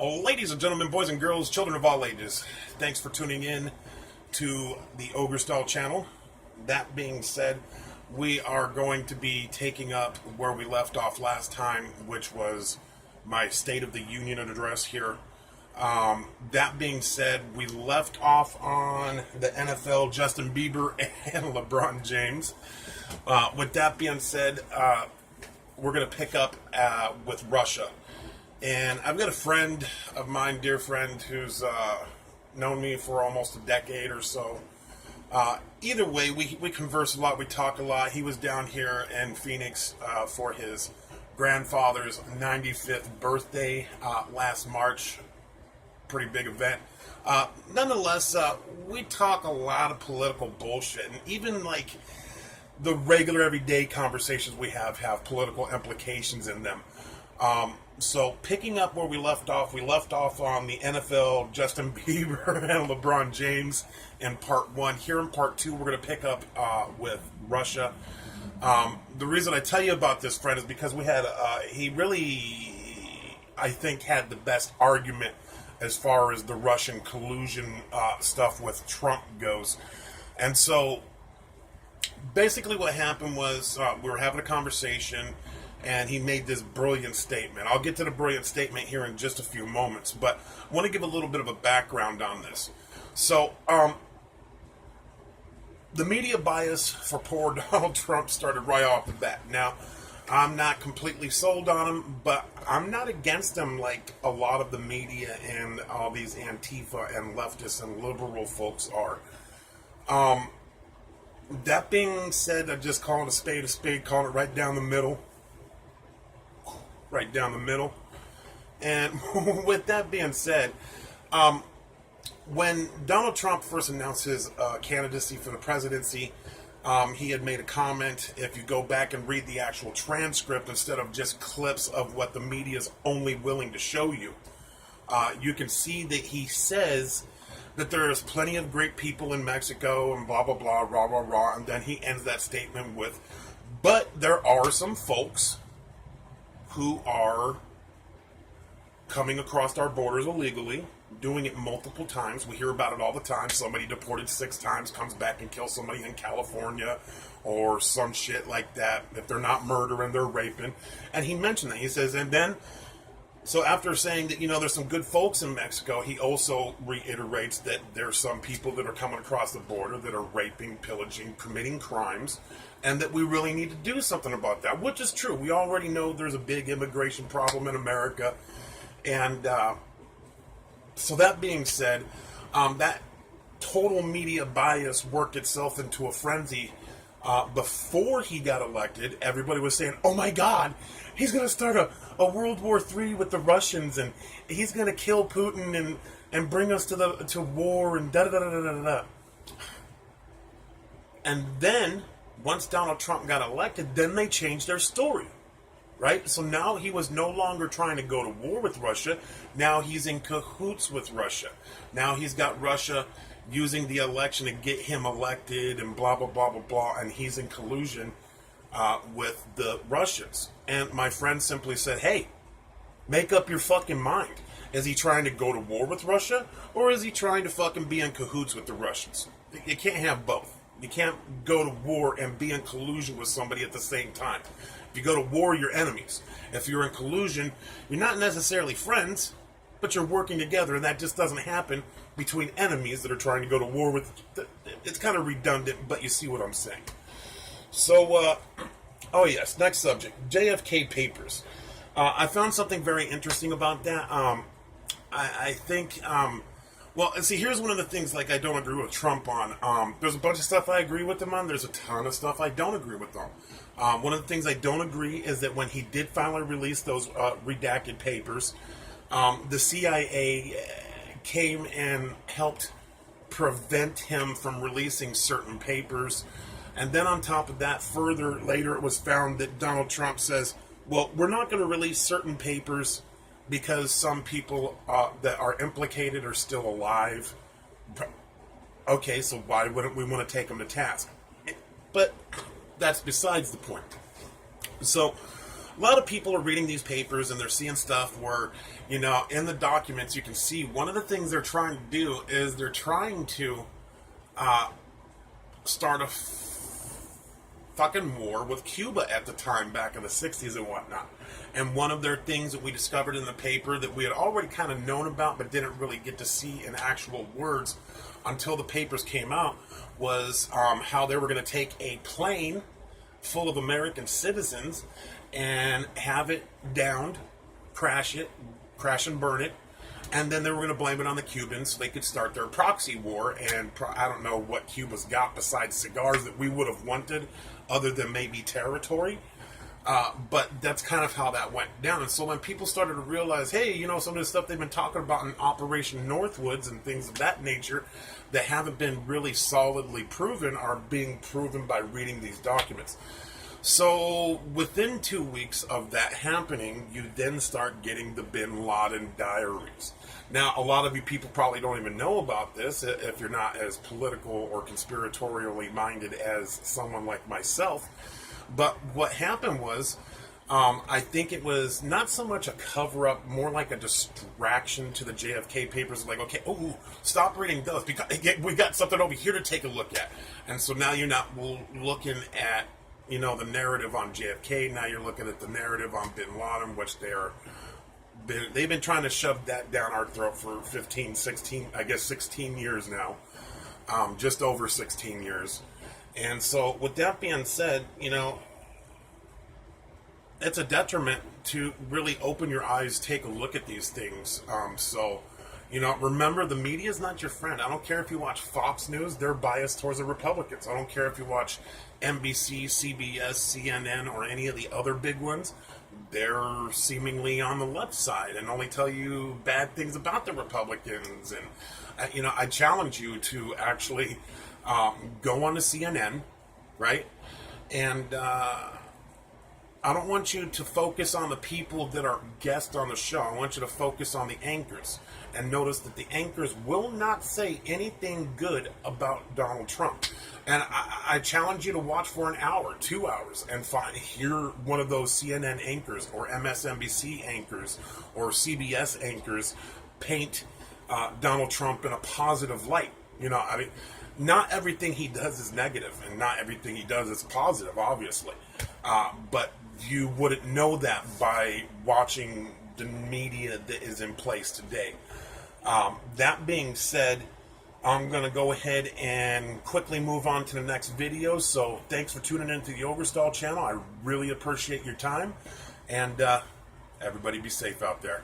Ladies and gentlemen, boys and girls, children of all ages, thanks for tuning in to the Ogarstyle channel. That being said, we are going to be taking up where we left off last time, which was my State of the Union address here. That being said, we left off on the NFL, Justin Bieber, and LeBron James. With that being said, we're going to pick up with Russia. And I've got a friend of mine, dear friend, who's known me for almost a decade or so. Either way, we converse a lot, we talk a lot. He was down here in Phoenix for his grandfather's 95th birthday last March. Pretty big event. Nonetheless, we talk a lot of political bullshit, and even like the regular everyday conversations we have political implications in them. So picking up where we left off on the NFL, Justin Bieber and LeBron James in part one. Here in part two, we're going to pick up with Russia. The reason I tell you about this, friend, is because we had he really, I think, had the best argument as far as the Russian collusion stuff with Trump goes. And so basically what happened was we were having a conversation, and he made this brilliant statement. I'll get to the brilliant statement here in just a few moments, but I want to give a little bit of a background on this. So, the media bias for poor Donald Trump started right off the bat. Now, I'm not completely sold on him, but I'm not against him like a lot of the media and all these Antifa and leftists and liberal folks are. That being said, I just call it a spade, call it right down the middle. Right down the middle. And with that being said, when Donald Trump first announced his candidacy for the presidency, he had made a comment. If you go back and read the actual transcript instead of just clips of what the media is only willing to show you, you can see that he says that there is plenty of great people in Mexico and blah, blah, blah, rah, rah, rah. And then he ends that statement with, but there are some folks who are coming across our borders illegally, doing it multiple times. We hear about it all the time. Somebody deported 6 times, comes back and kills somebody in California or some shit like that. If they're not murdering, they're raping. And he mentioned that. He says, and then, so after saying that, there's some good folks in Mexico, he also reiterates that there's some people that are coming across the border that are raping, pillaging, committing crimes, and that we really need to do something about that, which is true. We already know there's a big immigration problem in America. And so that being said, that total media bias worked itself into a frenzy. Before he got elected, everybody was saying, oh my God, he's going to start a World War III with the Russians, and he's going to kill Putin and bring us to war, and da-da-da-da-da-da. And then, once Donald Trump got elected, then they changed their story, right? So now he was no longer trying to go to war with Russia. Now he's in cahoots with Russia. Now he's got Russia using the election to get him elected and blah, blah, blah, blah, blah, and he's in collusion with the Russians. And my friend simply said, hey, make up your fucking mind. Is he trying to go to war with Russia, or is he trying to fucking be in cahoots with the Russians? You can't have both. You can't go to war and be in collusion with somebody at the same time. If you go to war, you're enemies. If you're in collusion, you're not necessarily friends, but you're working together, and that just doesn't happen between enemies that are trying to go to war with. It's kind of redundant, but you see what I'm saying. So, oh yes, next subject, JFK papers. I found something very interesting about that. I think, well, see, here's one of the things, like, I don't agree with Trump on. There's a bunch of stuff I agree with him on. There's a ton of stuff I don't agree with him. One of the things I don't agree is that when he did finally release those redacted papers, the CIA came and helped prevent him from releasing certain papers. And then on top of that, further later, it was found that Donald Trump says, well, we're not going to release certain papers because some people that are implicated are still alive. Okay, so why wouldn't we want to take them to task? But that's besides the point. So a lot of people are reading these papers and they're seeing stuff where, you know, in the documents you can see one of the things they're trying to do is they're trying to start a fucking war with Cuba at the time, back in the 60s and whatnot. And one of their things that we discovered in the paper that we had already kind of known about but didn't really get to see in actual words until the papers came out was how they were going to take a plane full of American citizens and have it downed, crash and burn it, and then they were going to blame it on the Cubans so they could start their proxy war. And I don't know what Cuba's got besides cigars that we would have wanted, other than maybe territory. But that's kind of how that went down. And so when people started to realize, hey, you know, some of the stuff they've been talking about in Operation Northwoods and things of that nature that haven't been really solidly proven are being proven by reading these documents. So within 2 weeks of that happening, you then start getting the Bin Laden diaries. Now, a lot of you people probably don't even know about this if you're not as political or conspiratorially minded as someone like myself. But what happened was, I think it was not so much a cover-up, more like a distraction to the JFK papers. Like, okay, oh, stop reading those, because we got something over here to take a look at. And so now you're not looking at, you know, the narrative on JFK. Now you're looking at the narrative on Bin Laden, which they've been trying to shove that down our throat for 16 years now. Just over 16 years. And so with that being said, you know, it's a detriment to really open your eyes, take a look at these things. So, you know, remember, the media is not your friend. I don't care if you watch Fox News, they're biased towards the Republicans. I don't care if you watch NBC, CBS, CNN, or any of the other big ones. They're seemingly on the left side and only tell you bad things about the Republicans. And, you know, I challenge you to actually go on to CNN, right? And I don't want you to focus on the people that are guests on the show. I want you to focus on the anchors. And notice that the anchors will not say anything good about Donald Trump. And I challenge you to watch for an hour, 2 hours, and hear one of those CNN anchors or MSNBC anchors or CBS anchors paint Donald Trump in a positive light. You know, I mean, not everything he does is negative, and not everything he does is positive, obviously. But you wouldn't know that by watching the media that is in place today. That being said, I'm going to go ahead and quickly move on to the next video. So thanks for tuning into the Ogarstyle channel. I really appreciate your time. And everybody be safe out there.